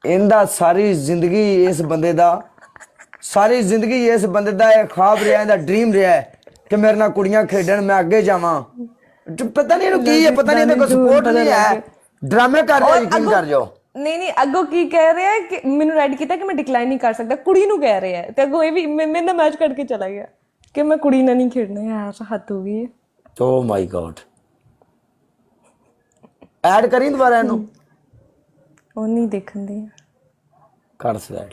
ਇਹਦਾ ਸਾਰੀ ਜ਼ਿੰਦਗੀ ਇਸ ਬੰਦੇ ਦਾ ਸਾਰੀ ਜ਼ਿੰਦਗੀ ਇਸ ਬੰਦੇ ਦਾ ਇਹ ਖਾਬ ਰਿਹਾ, ਇਹਦਾ ਡ੍ਰੀਮ ਰਿਹਾ ਹੈ ਕਿ ਮੇਰੇ ਨਾਲ ਕੁੜੀਆਂ ਖੇਡਣ, ਮੈਂ ਅੱਗੇ ਜਾਵਾਂ। ਪਤਾ ਨਹੀਂ ਇਹਨੂੰ ਕੀ ਹੈ, ਪਤਾ ਨਹੀਂ ਇਹਦੇ ਕੋਲ ਸਪੋਰਟ ਨਹੀਂ ਹੈ, ਡਰਾਮੇ ਕਰ ਰਿਹਾ। ਯਕੀਨ ਕਰ ਜਾਓ। ਨਹੀਂ ਅੱਗੋਂ ਕੀ ਕਹਿ ਰਿਹਾ ਕਿ ਮੈਨੂੰ ਰੈਡ ਕੀਤਾ ਕਿ ਮੈਂ ਡਿਕਲਾਈਨ ਨਹੀਂ ਕਰ ਸਕਦਾ, ਕੁੜੀ ਨੂੰ ਕਹਿ ਰਿਹਾ ਤੇ ਅੱਗੋਂ ਇਹ ਵੀ ਮੇਰੇ ਨਾਲ ਮੈਚ ਕਰਕੇ ਚਲਾ ਗਿਆ ਕਿ ਮੈਂ ਕੁੜੀ ਨਾਲ ਨਹੀਂ ਖੇਡਣਾ। ਯਾਰ ਹੱਦ ਹੋ ਗਈ। ਓ ਮਾਈ ਗॉड, ਐਡ ਕਰੀ ਦੁਬਾਰਾ ਇਹਨੂੰ। ਉਹ नहीं देखन दी। कर स्लैट।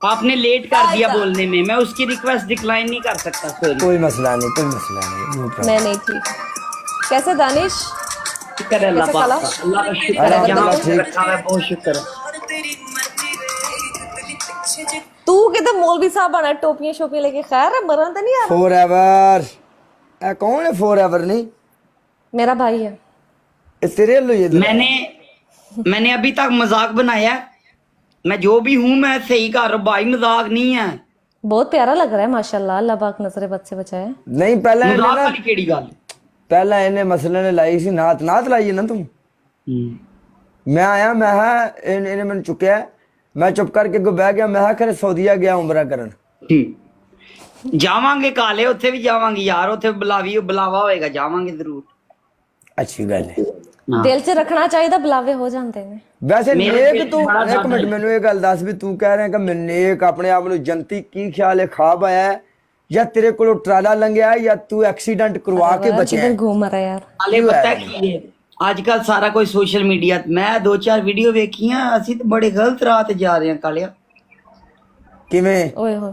आपने लेट कर दिया बोलने में, मैं उसकी रिक्वेस्ट डिक्लाइन नहीं कर सकता। सॉरी, कोई मसला नहीं, कोई मसला नहीं। मैं नहीं थी। कैसे दानिश? शुक्र है अल्लाह पाक का, अल्लाह का शुक्र है, जहां पे रखा है बहुत शुक्र है। तू किधर मौलवी साहब बना टोपियां शोपियां लेके, खैर है मरन तो नहीं आ रहा? फॉरएवर ए कौन है? फॉरएवर नहीं, मेरा भाई है। तेरे लो ये मैंने अभी तक मजाक बनाया, मैं जो भी हूँ मैं सही कर रहा हूँ भाई, मजाक नहीं है। बहुत प्यारा लग रहा है माशाल्लाह, अल्लाह पाक नजरे बद से बचाए। नहीं पहले मजाक वाली केड़ी गल? पहला इन्हें मसले ने लाई सी नात लाई है ना तुम। मैं आया, मैं इन्हें मैंने चुकया, मैं चुप करके अगो बह गया। मैं खरे सऊदीया गया उमरा करन। जावांगे काले, उत्थे भी जावांगे यार, उत्थे बुलावा होएगा, जावांगे जरूर। अच्छी गल है, दिल च रखना चाहिए, बुलावे हो जाते हैं। वैसे नेक तू एक मिनट मैनू ये गल दस भी, तू कह रहा है कि मैं नेक अपने आप नू जनती, की ख्याल है ख्वाब आया है या तेरे को ट्राला लंघिया या तू एक्सीडेंट करवा के बचा है? घूम रहा यार। हाले पता की है आजकल सारा कोई सोशल मीडिया, मैं 2-4 वीडियो वेखी हैं, ਅਸੀਂ ਤੇ बड़े गलत राह ते जा रहे हैं कालिया। किवें? ओए हो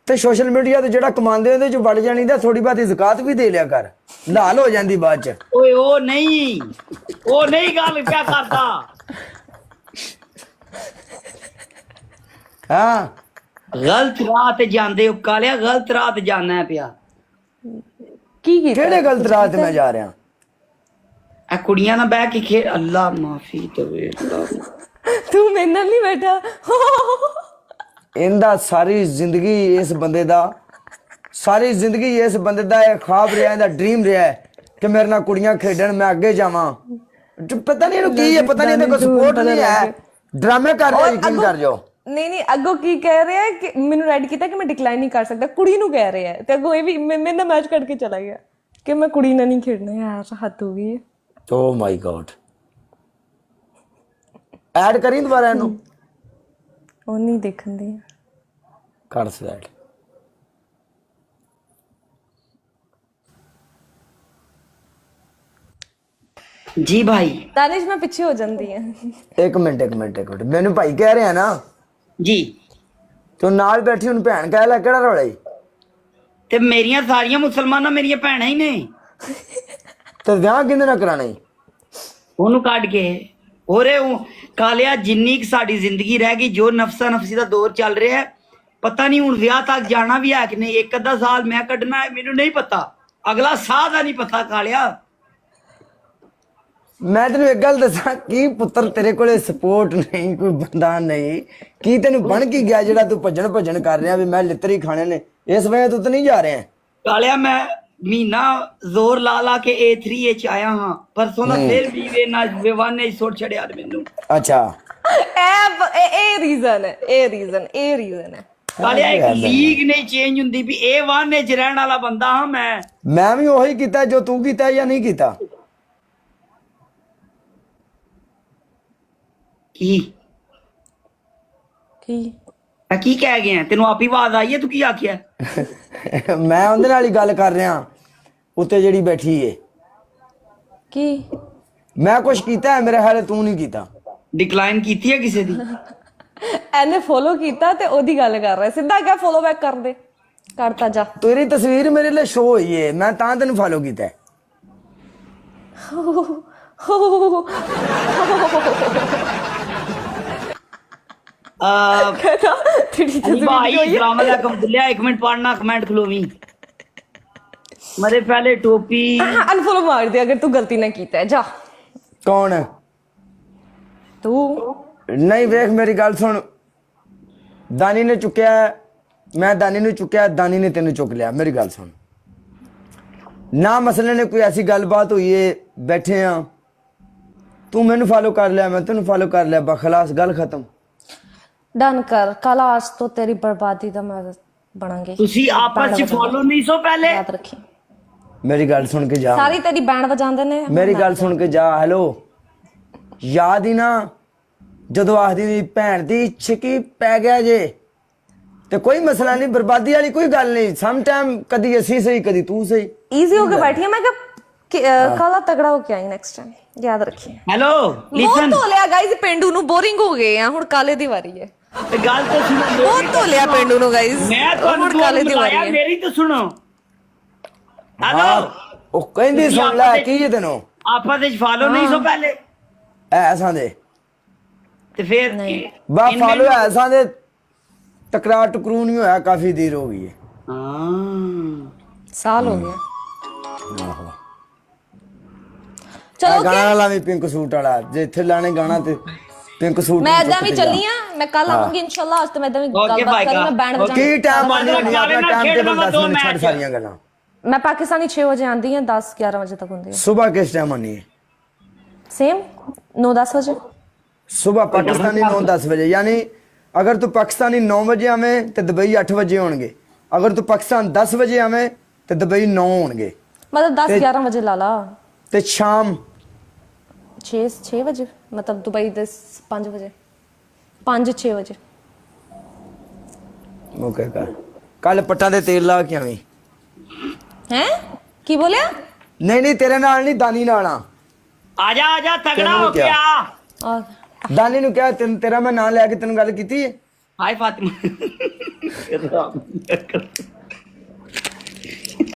ਤੇ ਸੋਸ਼ਲ ਮੀਡੀਆ ਤੇ ਜਿਹੜਾ ਕਮਾਉਂਦੇ ਉਹਦੇ ਚ ਵੜ ਜਾਣੀ ਦਾ, ਥੋੜੀ ਬਾਤੀ ਜ਼ਕਾਤ ਵੀ ਦੇ ਲਿਆ ਕਰ, ਲਾਲ ਹੋ ਜਾਂਦੀ ਬਾਅਦ ਚ। ਓਏ ਉਹ ਨਹੀਂ ਗੱਲ ਕਿਆ ਕਰਦਾ। ਹਾਂ ਗਲਤ ਰਾਹ ਤੇ ਜਾਂਦੇ ਹੋ ਕਾਲਿਆ, ਗਲਤ ਰਾਹ ਤੇ ਜਾਣਾ ਪਿਆ। ਕੀ ਕੀਤਾ? ਕਿਹੜੇ ਗਲਤ ਰਾਹ ਤੇ ਮੈਂ ਜਾ ਰਿਹਾ? ਇਹ ਕੁੜੀਆਂ ਨਾਲ ਬਹਿ ਕੇ ਖੇਡ, ਅੱਲਾ ਮਾਫੀ ਦੇਵੇ ਅੱਲਾ। ਤੂੰ ਮੇਰੇ ਨਾਲ ਨਹੀਂ ਬੈਠਾ। ਇਹਦਾ ਸਾਰੀ ਜ਼ਿੰਦਗੀ ਇਸ ਬੰਦੇ ਦਾ ਸਾਰੀ ਜ਼ਿੰਦਗੀ ਇਸ ਬੰਦੇ ਦਾ ਇਹ ਖਾਬ ਰਿਹਾ, ਇਹਦਾ ਡ੍ਰੀਮ ਰਿਹਾ ਹੈ ਕਿ ਮੇਰੇ ਨਾਲ ਕੁੜੀਆਂ ਖੇਡਣ, ਮੈਂ ਅੱਗੇ ਜਾਵਾਂ। ਪਤਾ ਨਹੀਂ ਇਹਨੂੰ ਕੀ ਹੈ, ਪਤਾ ਨਹੀਂ ਇਹਦੇ ਕੋਲ ਸਪੋਰਟ ਨਹੀਂ ਹੈ, ਡਰਾਮੇ ਕਰ ਰਿਹਾ। ਯਕੀਨ ਕਰ ਜਾਓ। ਨਹੀਂ ਅੱਗੋਂ ਕੀ ਕਹਿ ਰਿਹਾ ਕਿ ਮੈਨੂੰ ਰੈਡ ਕੀਤਾ ਕਿ ਮੈਂ ਡਿਕਲਾਈਨ ਨਹੀਂ ਕਰ ਸਕਦਾ, ਕੁੜੀ ਨੂੰ ਕਹਿ ਰਿਹਾ ਤੇ ਅੱਗੋਂ ਇਹ ਵੀ ਮੇਰੇ ਨਾਲ ਮੈਚ ਕਰਕੇ ਚਲਾ ਗਿਆ ਕਿ ਮੈਂ ਕੁੜੀ ਨਾਲ ਨਹੀਂ ਖੇਡਣਾ। ਯਾਰ ਹੱਦ ਹੋ ਗਈ। ਓ ਮਾਈ ਗॉड, ਐਡ ਕਰੀ ਦੁਬਾਰਾ ਇਹਨੂੰ। ਉਹ ਨਹੀਂ ਦੇਖਣ ਦੀ। ਕਰ ਸਲੈਟ। जी भाई। दानिश मैं पीछे हो जाती है। एक मिनट मैनू भाई कह रहे हैं ना जी, तू नाल बैठी हुन भैन कह लै, केड़ा रौला? ते मेरियां सारियां मुसलमाना मेरियां भैणां ही ने। ते विआह किंदे नाल कराना? ਉਹਨੂੰ ਕੱਢ ਕੇ ਹੋਰੇ ਕਾਲਿਆ, ਜਿੰਨੀ ਕਿ ਸਾਡੀ ਜ਼ਿੰਦਗੀ ਰਹਿ ਗਈ, ਜੋ ਨਫਸਾ ਨਫਸੀ ਦਾ ਦੌਰ ਚੱਲ ਰਿਹਾ ਹੈ, ਪਤਾ ਨਹੀਂ ਹੁਣ ਵਿਆਹ ਤੱਕ ਜਾਣਾ ਵੀ ਹੈ ਕਿ ਨਹੀਂ। ਇੱਕ ਅੱਧਾ ਸਾਲ ਮੈਂ ਕੱਢਣਾ ਹੈ, ਮੈਨੂੰ ਨਹੀਂ ਪਤਾ, ਅਗਲਾ ਸਾਹ ਦਾ ਨਹੀਂ ਪਤਾ ਕਾਲਿਆ। ਮੈਂ ਤੈਨੂੰ ਇੱਕ ਗੱਲ ਦੱਸਾਂ, ਕੀ ਪੁੱਤਰ ਤੇਰੇ ਕੋਲੇ ਸਪੋਰਟ ਨਹੀਂ, ਕੋਈ ਬੰਦਾ ਨਹੀਂ, ਕੀ ਤੈਨੂੰ ਬਣ ਕੀ ਗਿਆ ਜਿਹੜਾ ਤੂੰ ਭੱਜਣ ਕਰ ਰਿਹਾ ਵੀ ਮੈਂ ਲਿੱਤਰੀ ਖਾਣੇ ਨੇ? ਇਸ ਵੇਲੇ ਤੂੰ ਤਾਂ ਨਹੀਂ ਜਾ ਰਿਹਾ ਕਾਲਿਆ। ਮੈਂ ਮਹੀਨਾ ਜ਼ੋਰ ਲਾ ਕੇ A3 ਚ ਆਇਆ ਹਾਂ, ਪਰਸੋਂ ਦਾ ਫਿਰ ਵੀ ਵੇਵਾਨੇ ਸੁੱਟ ਛੜਿਆ ਮੈਨੂੰ। ਅੱਛਾ, ਇਹ ਰੀਜ਼ਨ ਹੈ। ਕਾਲਿਆ ਇੱਕ ਲੀਗ ਨਹੀਂ ਚੇਂਜ ਹੁੰਦੀ ਵੀ A1 ਚ ਰਹਿਣ ਵਾਲਾ ਬੰਦਾ ਹਾਂ ਮੈਂ ਵੀ ਉਹੀ ਕੀਤਾ ਜੋ ਤੂੰ ਕੀਤਾ ਜਾਂ ਨਹੀਂ ਕੀਤਾ। ਕੀ ਕਹਿ ਗਿਆ? ਤੈਨੂੰ ਆਪ ਹੀ ਆਵਾਜ਼ ਆਈ ਹੈ, ਤੂੰ ਕੀ ਆਖਿਆ? ਮੈਂ ਉਹਦੇ ਨਾਲ ਹੀ ਗੱਲ ਕਰ ਰਿਹਾ ਉੱਤੇ ਜਿਹੜੀ ਬੈਠੀ ਏ। ਕੀ ਮੈਂ ਕੁਛ ਕੀਤਾ? ਮੇਰੇ ਹਾਲੇ ਤੂੰ ਨਹੀਂ ਕੀਤਾ। ਡਿਕਲਾਈਨ ਕੀਤੀ ਹੈ ਕਿਸੇ ਦੀ? ਇਹਨੇ ਫੋਲੋ ਕੀਤਾ ਤੇ ਉਹਦੀ ਗੱਲ ਕਰ ਰਿਹਾ, ਸਿੱਧਾ ਕਿਹਾ ਫੋਲੋ ਬੈਕ ਕਰ ਦੇ, ਕਰਤਾ ਜਾ। ਤੇਰੀ ਤਸਵੀਰ ਮੇਰੇ ਲਈ ਸ਼ੋ ਹੋਈ ਏ, ਮੈਂ ਤਾਂ ਤੈਨੂੰ ਫੋਲੋ ਕੀਤਾ। भाई अस्सलाम वालेकुम दुल्ला, एक मिनट पढ़ना कमेंट खलोवी मेरे पहले टोपी अनफॉलो मार दे अगर तू गलती ना कीता है, जा। कौन? तू नहीं वेख मेरी गल सुन, दानी ने चुकया, मैं दानी ने चुकया, दानी ने तेन चुक लिया। मेरी गल सुन ना, मसले ने कोई ऐसी गलबात हुई है, बैठे हाँ ਤੂੰ ਮੈਨੂੰ ਫਾਲੋ ਕਰ ਲਿਆ, ਮੈਂ ਤੈਨੂੰ ਫਾਲੋ ਕਰ ਲਿਆ, ਬਸ ਖਲਾਸ ਗੱਲ ਖਤਮ। डन कर कल आज तो तेरी बर्बादी का मैं बनांगे ਤੁਸੀਂ ਆਪਸ ਚ ਫੋਲੋ ਨਹੀਂ ਸੋ ਪਹਿਲੇ याद रखी ਮੇਰੀ ਗੱਲ ਸੁਣ ਕੇ ਜਾ, सारी तेरी बैंड बजांदे ने ਮੇਰੀ ਗੱਲ ਸੁਣ ਕੇ ਜਾ। ਹੈਲੋ, ਯਾਦ ਹੀ ਨਾ ਜਦੋਂ ਆਖਦੀ ਵੀ ਭੈਣ ਦੀ ਛਿੱਕੀ ਪੈ ਗਿਆ ਜੇ, ਤੇ ਕੋਈ ਮਸਲਾ ਨਹੀਂ, ਬਰਬਾਦੀ ਵਾਲੀ ਕੋਈ ਗੱਲ ਨਹੀਂ। ਸਮ ਟਾਈਮ ਕਦੀ ਅਸੀਂ ਸਹੀ ਕਦੀ ਤੂੰ ਸਹੀ। इजी होके बैठी है मैं काला तगड़ा होके आई नेक्स्ट टाइम याद रखिए। ਹੈਲੋ बहुत ਲਿਸਨ धो लिया गाइस पेंडू नु बोरिंग हो गए हैं हुन काले दी वारी है ਤੇ ਗੱਲ ਤਾਂ ਸੁਣੋ बहुत धो लिया पेंडू नु गाइस ਮੈਂ ਤੁਹਾਨੂੰ हुन काले दी वारी ਬੁਲਾਇਆ है ਮੇਰੀ ਤਾਂ ਸੁਣੋ ਹਾਂ, ਹੈਲੋ ਉਹ ਕਹਿੰਦੀ ਸੁਣ ਲੈ ਕੀ ਜੇ ਤੈਨੂੰ ਆਪਸ ਵਿੱਚ ਫਾਲੋ ਨਹੀਂ ਸੋ ਪਹਿਲੇ ਐਸਾਂ ਦੇ ਤੇ ਫਿਰ ਬਾ ਫਾਲੋ ਐਸਾਂ ਦੇ ਤਕਰਾਰ ਟਕਰੂ ਨਹੀਂ ਹੋਇਆ, ਕਾਫੀ ਦੇਰ ਹੋ ਗਈ ਹੈ। ਹਾਂ साल हो गया ਆਹੋ चलो ਗਾਣਾ ਲਾਵੀਂ ਪਿੰਕ ਸੂਟ ਵਾਲਾ, ਜੇ ਇੱਥੇ ਲਾਣੇ ਗਾਣਾ ਤੇ ਪਿੰਕ ਸੂਟ मैं ਨੂੰ इदा ਚੁੱਕ भी ਕੇ ਜਾ। चली हां मैं कल आऊंगी इंशाल्लाह आज तो मैं इदा भी Okay, गलबात bye, करूं मैं बैंड बजा ਕੀ ਟਾਈਮ ਆਣੀ मतलब ਆਪਣਾ काले नाल ਟਾਈਮ खेड ਟੇਬਲ लवां 10 दो ਮਿੰਟ ਛੱਡ मैच। ਸਾਰੀਆਂ ਗੱਲਾਂ। मैं पाकिस्तानी 6 बजे आंदी है 10 11 बजे तक होंदी है सुबह किस टाइम आनी है? सेम 9 10 बजे सुबह पाकिस्तानी 9-10 बजे, यानी अगर तू पाकिस्तानी 9 बजे आवे तो दुबई 8 बजे होणगे, अगर तू पाकिस्तान 10 बजे आवे तो दुबई 9 होणगे, मतलब 10 11 बजे ला ला ते शाम 6 बजे मतलब दुबई दे 5 बजे 5 6 बजे ओके कल पट्टा दे तेल ला के आवी। हैं की बोलिया नहीं नहीं तेरे नाल नहीं, दानी नाल आ। ਆਜਾ ਤਗੜਾ ਤੈਨੂੰ ਹੋ ਕਿਹਾ। ਗਿਆ और दानी नु क्या तेरा मैं नाम लेके तेन गल कीती है? ਹਾय ਫਾਤਿਮਾ